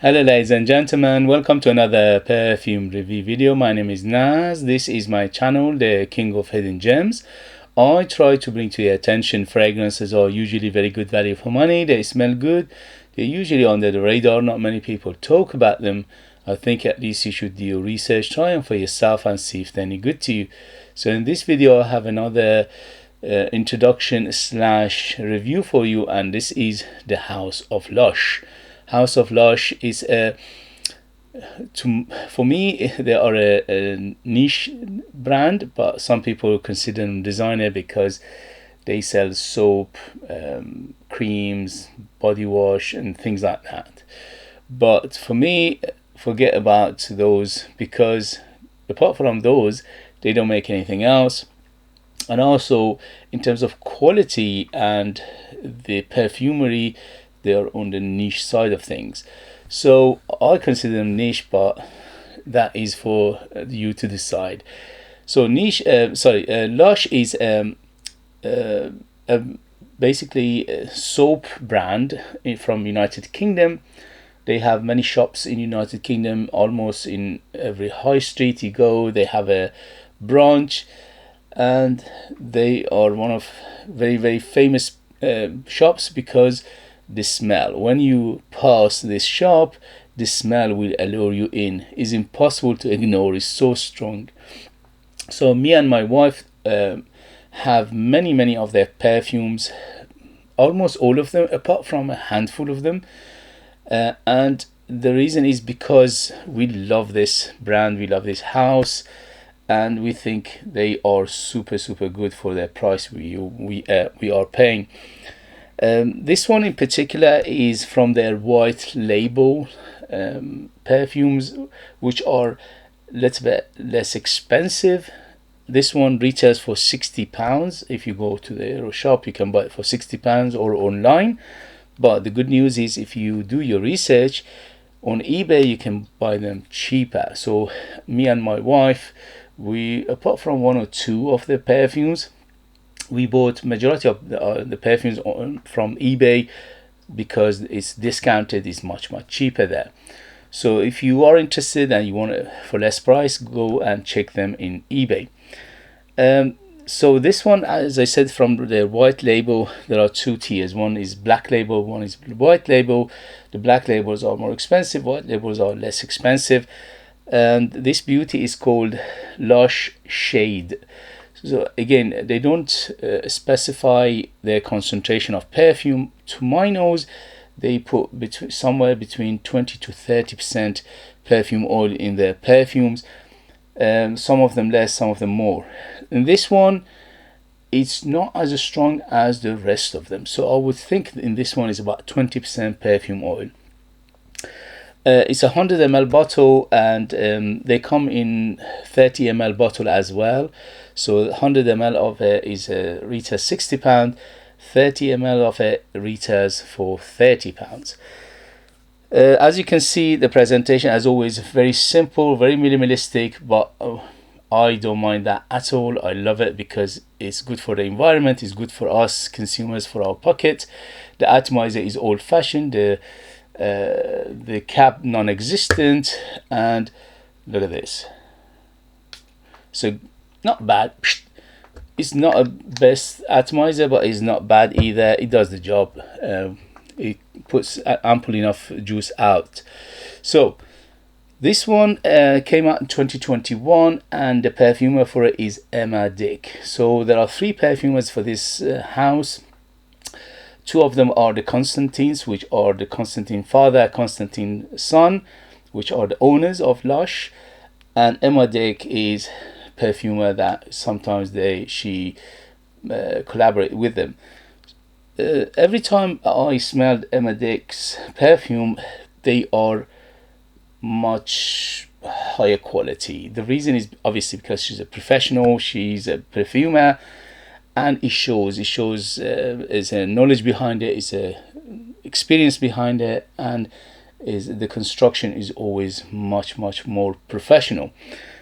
Hello ladies and gentlemen, welcome to another perfume review video. My name is Naz. This is my channel, the King of Hidden Gems. I try to bring to your attention fragrances are usually very good value for money. They smell good. They're usually under the radar. Not many people talk about them. I think at least you should do your research, try them for yourself and see if they're any good to you. So in this video I have another introduction slash review for you, and this is the House of Lush. House of Lush is for me they are a niche brand, but some people consider them designer because they sell soap, creams, body wash and things like that. But for me, forget about those, because apart from those they don't make anything else. And also in terms of quality and the perfumery, they are on the niche side of things. So I consider them niche, but that is for you to decide. So Lush is basically a soap brand from United Kingdom. They have many shops in United Kingdom. Almost in every high street you go, they have a branch, and they are one of very famous shops because the smell, when you pass this shop, the smell will allure you in. It's impossible to ignore. It's so strong. So me and my wife have many of their perfumes, almost all of them apart from a handful of them, and the reason is because we love this brand, we love this house, and we think they are super good for their price we are paying. This one in particular is from their white label perfumes, which are a little bit less expensive. This one retails for £60. If you go to their shop, you can buy it for £60 or online. But the good news is, if you do your research on eBay, you can buy them cheaper. So me and my wife, we, apart from one or two of the perfumes, we bought majority of the perfumes from eBay because it's discounted, is much cheaper there. So if you are interested and you want it for less price, go and check them in eBay. So this one, as I said, from their white label, there are two tiers. One is black label, one is white label. The black labels are more expensive, white labels are less expensive. And this beauty is called Lush Shade. So again, they don't specify their concentration of perfume. To my nose, they put somewhere between 20 to 30% perfume oil in their perfumes. Some of them less, some of them more. In this one, it's not as strong as the rest of them. So I would think in this one is about 20% perfume oil. It's a 100 ml bottle, and they come in 30 ml bottle as well. So 100 ml of it is retails £60, 30 ml of it retails for £30. As you can see, the presentation, as always, very simple, very minimalistic, but I don't mind that at all. I love it because it's good for the environment, it's good for us consumers, for our pocket. The atomizer is old-fashioned, the cap non-existent, and look at this. So not bad. It's not a best atomizer, but it's not bad either. It does the job. It puts ample enough juice out. So this one came out in 2021, and the perfumer for it is Emma Dick. So there are three perfumers for this house. Two of them are the Constantines, which are the Constantine father, Constantine son, which are the owners of Lush, and Emma Dick is perfumer that sometimes she collaborate with them. Every time I smelled Emma Dick's perfume, they are much higher quality. The reason is obviously because she's a professional, she's a perfumer, and it shows is a knowledge behind it, is a experience behind it, and is the construction is always much more professional.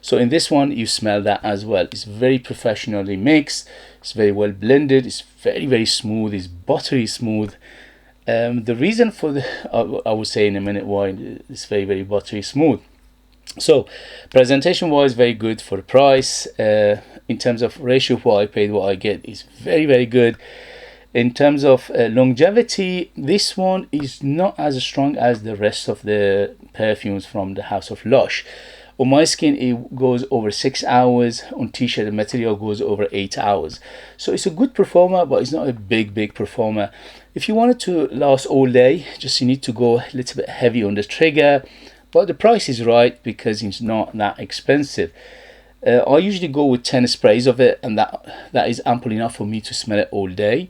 So in this one you smell that as well. It's very professionally mixed, it's very well blended, it's very smooth, it's buttery smooth, The reason for the, I will say in a minute why it's very, very buttery smooth. So presentation wise, very good for the price. In terms of ratio of what I paid, what I get is very, very good. In terms of longevity, this one is not as strong as the rest of the perfumes from the house of Lush. On my skin, it goes over 6 hours. On t-shirt, the material goes over 8 hours. So it's a good performer, but it's not a big performer. If you want it to last all day, just you need to go a little bit heavy on the trigger, but the price is right because it's not that expensive. I usually go with 10 sprays of it, and that is ample enough for me to smell it all day.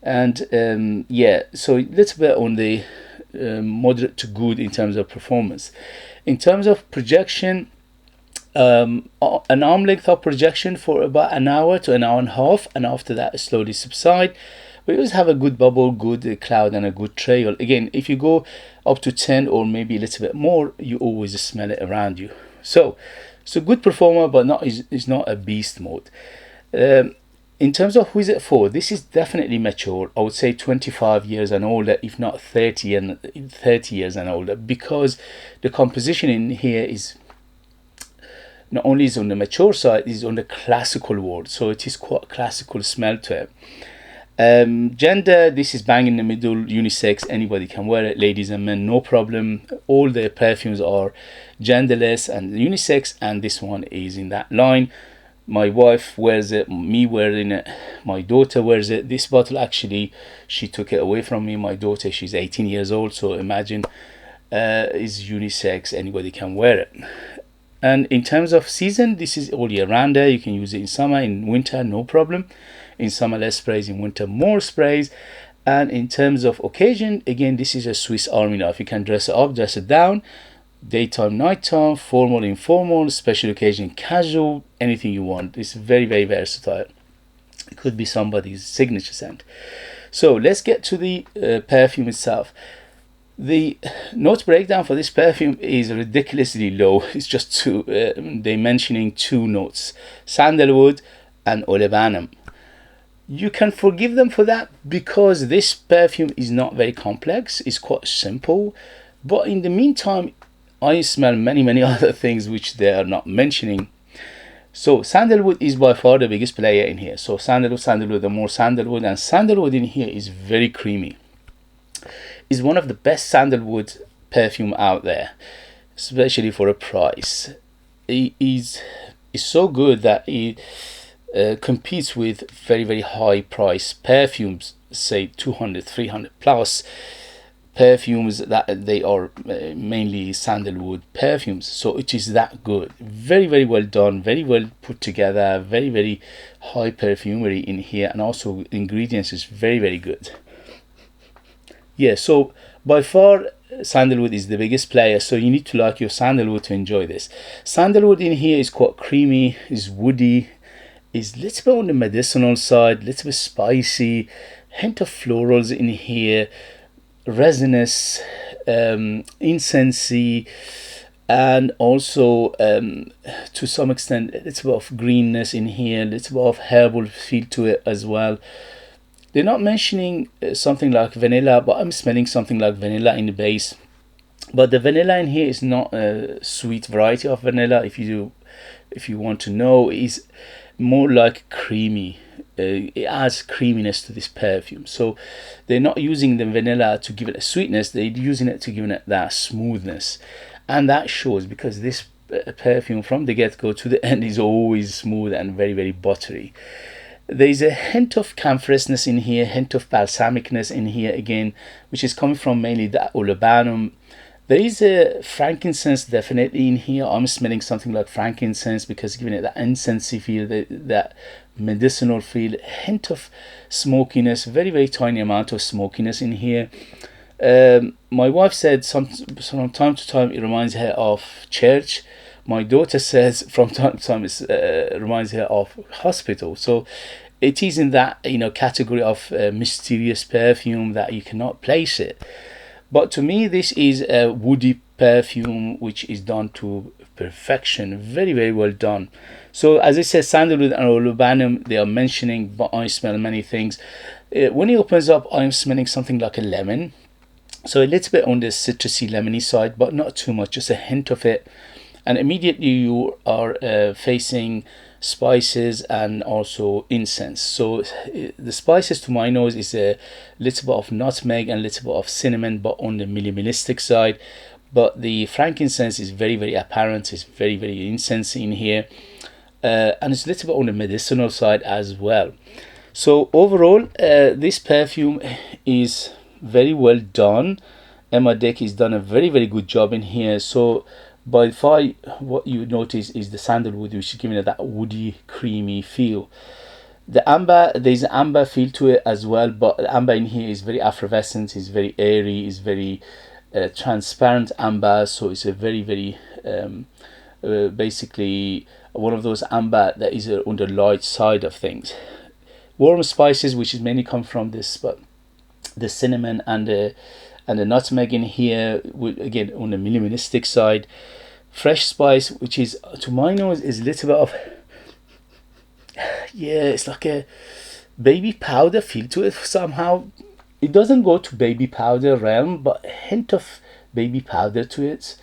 And yeah, so a little bit on the moderate to good in terms of performance. In terms of projection, an arm length of projection for about an hour to an hour and a half, and after that slowly subside. We always have a good bubble, good cloud, and a good trail. Again, if you go up to 10 or maybe a little bit more, you always smell it around you. So it's a good performer, but it's not a beast mode. In terms of who is it for, this is definitely mature. I would say 25 years and older, if not 30 years and older, because the composition in here is not only is on the mature side, is on the classical world. So it is quite a classical smell to it. Gender, this is bang in the middle, unisex, anybody can wear it, ladies and men, no problem. All the perfumes are genderless and unisex, and this one is in that line. My wife wears it, me wearing it, my daughter wears it. This bottle, actually, she took it away from me. My daughter, she's 18 years old, so imagine, is unisex, anybody can wear it. And in terms of season, this is all year round. You can use it in summer, in winter, no problem. In summer, less sprays, in winter, more sprays. And in terms of occasion, again, this is a Swiss Army knife. You can dress it up, dress it down, daytime, nighttime, formal, informal, special occasion, casual, anything you want. It's very, very versatile. It could be somebody's signature scent. So let's get to the perfume itself. The note breakdown for this perfume is ridiculously low. It's just two, they're mentioning 2 notes, sandalwood and olibanum. You can forgive them for that because this perfume is not very complex. It's quite simple. But in the meantime, I smell many other things which they are not mentioning. So sandalwood is by far the biggest player in here. So sandalwood, the more sandalwood, and sandalwood in here is very creamy. Is one of the best sandalwood perfume out there, especially for a price. It is so good that it competes with very high price perfumes, say 200, 300 plus perfumes that they are mainly sandalwood perfumes. So it is that good, very well done, very well put together, very high perfumery in here, and also ingredients is very good. Yeah, so by far sandalwood is the biggest player, so you need to like your sandalwood to enjoy this. Sandalwood in here is quite creamy, is woody, is a little bit on the medicinal side, a little bit spicy, hint of florals in here, resinous, incensey, and also to some extent a little bit of greenness in here, a little bit of herbal feel to it as well. They're not mentioning something like vanilla, but I'm smelling something like vanilla in the base. But the vanilla in here is not a sweet variety of vanilla. If you want to know, is more like creamy. It adds creaminess to this perfume. So they're not using the vanilla to give it a sweetness. They're using it to give it that smoothness, and that shows because this perfume from the get-go to the end is always smooth and very buttery. There's a hint of camphousness in here, hint of balsamicness in here again, which is coming from mainly the olibanum. There is a frankincense definitely in here. I'm smelling something like frankincense because giving it that incensey feel, that medicinal feel, hint of smokiness, very tiny amount of smokiness in here. My wife said from time to time it reminds her of church. My daughter says from time to time it reminds her of hospital. So it is in that category of mysterious perfume that you cannot place it. But to me, this is a woody perfume which is done to perfection. Very, very well done. So as I said, sandalwood and olibanum, they are mentioning, but I smell many things. When it opens up, I'm smelling something like a lemon. So a little bit on the citrusy lemony side, but not too much, just a hint of it. And immediately you are facing spices and also incense. So the spices to my nose is a little bit of nutmeg and a little bit of cinnamon, but on the minimalistic side. But the frankincense is very, very apparent. It's very, very incense in here. And it's a little bit on the medicinal side as well. So overall, this perfume is very well done. Emma Deck has done a very, very good job in here. So by far, what you notice is the sandalwood, which is giving it that woody, creamy feel. The amber, there's an amber feel to it as well, but the amber in here is very effervescent, is very airy, is very transparent amber. So it's a very, very basically one of those amber that is on the light side of things. Warm spices, which is mainly come from this, but the cinnamon and the nutmeg in here, again on the minimalistic side. Fresh spice, which is to my nose is a little bit of, yeah, it's like a baby powder feel to it somehow. It doesn't go to baby powder realm, but a hint of baby powder to it.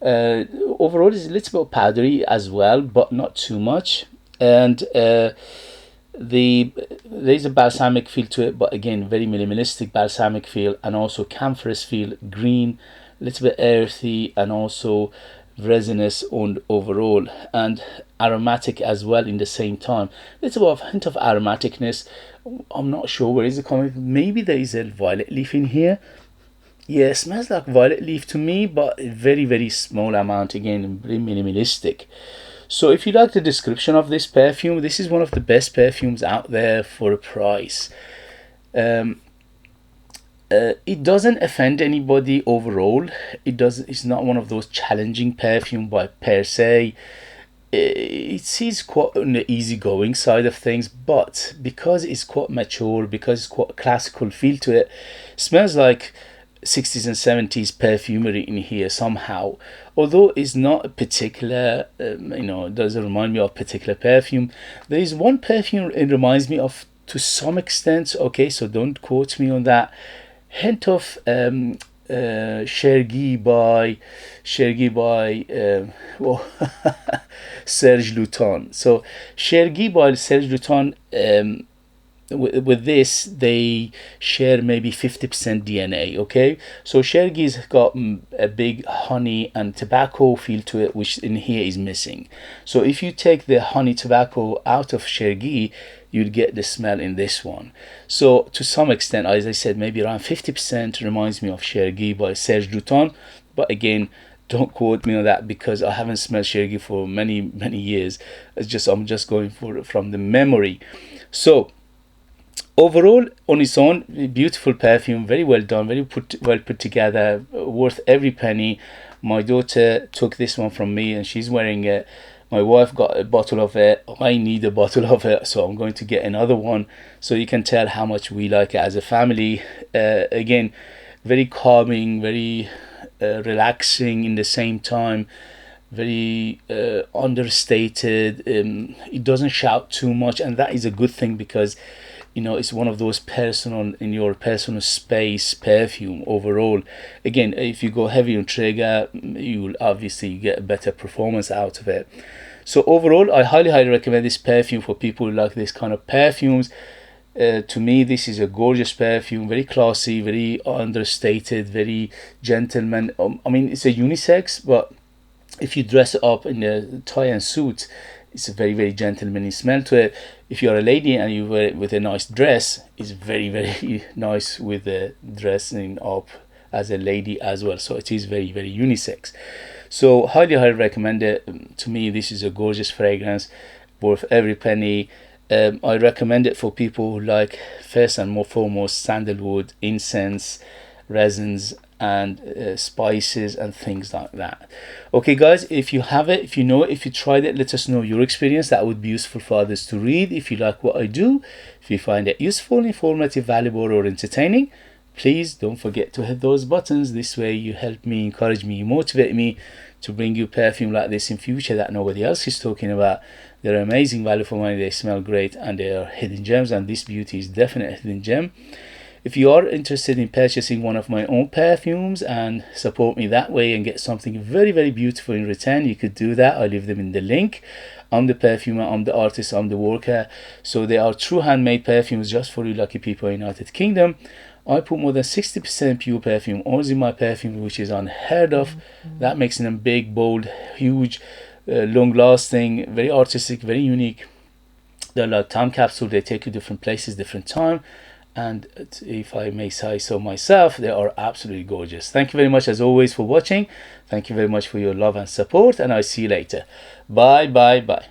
Overall, it's a little bit powdery as well, but not too much. And there's a balsamic feel to it, but again very minimalistic balsamic feel, and also camphorous feel, green, a little bit earthy, and also resinous on overall, and aromatic as well in the same time. Little bit of hint of aromaticness. I'm not sure where is it coming from. Maybe there is a violet leaf in here. Yeah, it smells like violet leaf to me, but a very, very small amount, again very minimalistic. So if you like the description of this perfume, this is one of the best perfumes out there for a price. It doesn't offend anybody overall. It's not one of those challenging perfume by per se. It is quite on the easygoing side of things, but because it's quite mature, because it's quite classical feel to it, smells like 60s and 70s perfumery in here somehow. Although it's not a particular it doesn't remind me of particular perfume. There is one perfume it reminds me of to some extent, okay, so don't quote me on that. Hint of Chergui by Serge Luton. So Chergui by Serge Luton, with this they share maybe 50% DNA, okay. So Chergui's got a big honey and tobacco feel to it, which in here is missing. So if you take the honey tobacco out of Chergui, you'd get the smell in this one. So to some extent, as I said, maybe around 50% reminds me of Chergui by Serge Luton, but again, don't quote me on that because I haven't smelled Chergui for many years. I'm just going from the memory. So overall, on its own, beautiful perfume, very well done, well put together, worth every penny. My daughter took this one from me and she's wearing it. My wife got a bottle of it. I need a bottle of it, so I'm going to get another one. So you can tell how much we like it as a family. Again, very calming, very relaxing in the same time. Very understated. It doesn't shout too much, and that is a good thing because it's one of those personal, in your personal space perfume overall. Again, if you go heavy on trigger, you will obviously get a better performance out of it. So overall, I highly recommend this perfume for people who like this kind of perfumes. To me, this is a gorgeous perfume, very classy, very understated, very gentleman. I mean, it's a unisex, but if you dress it up in a tie and suit, it's a very, very gentlemanly smell to it. If you're a lady and you wear it with a nice dress, it's very, very nice with the dressing up as a lady as well. So it is very, very unisex. So highly recommend it. To me, this is a gorgeous fragrance, worth every penny. I recommend it for people who like, first and foremost, sandalwood, incense, resins, and spices and things like that. Okay guys, if you have it, if you know it, if you tried it, let us know your experience. That would be useful for others to read. If you like what I do, if you find it useful, informative, valuable, or entertaining, please don't forget to hit those buttons. This way you help me, encourage me, you motivate me to bring you perfume like this in future that nobody else is talking about. They're amazing value for money, they smell great, and they are hidden gems, and this beauty is definitely a hidden gem. If you are interested in purchasing one of my own perfumes and support me that way and get something very, very beautiful in return, you could do that. I leave them in the link. I'm the perfumer, I'm the artist, I'm the worker. So they are true handmade perfumes just for you lucky people in the United Kingdom. I put more than 60% pure perfume oils in my perfume, which is unheard of. That makes them big, bold, huge, long lasting, very artistic, very unique. They're like time capsule, they take you different places, different time. And if I may say so myself, they are absolutely gorgeous. Thank you very much as always for watching. Thank you very much for your love and support, and I'll see you later. Bye bye bye.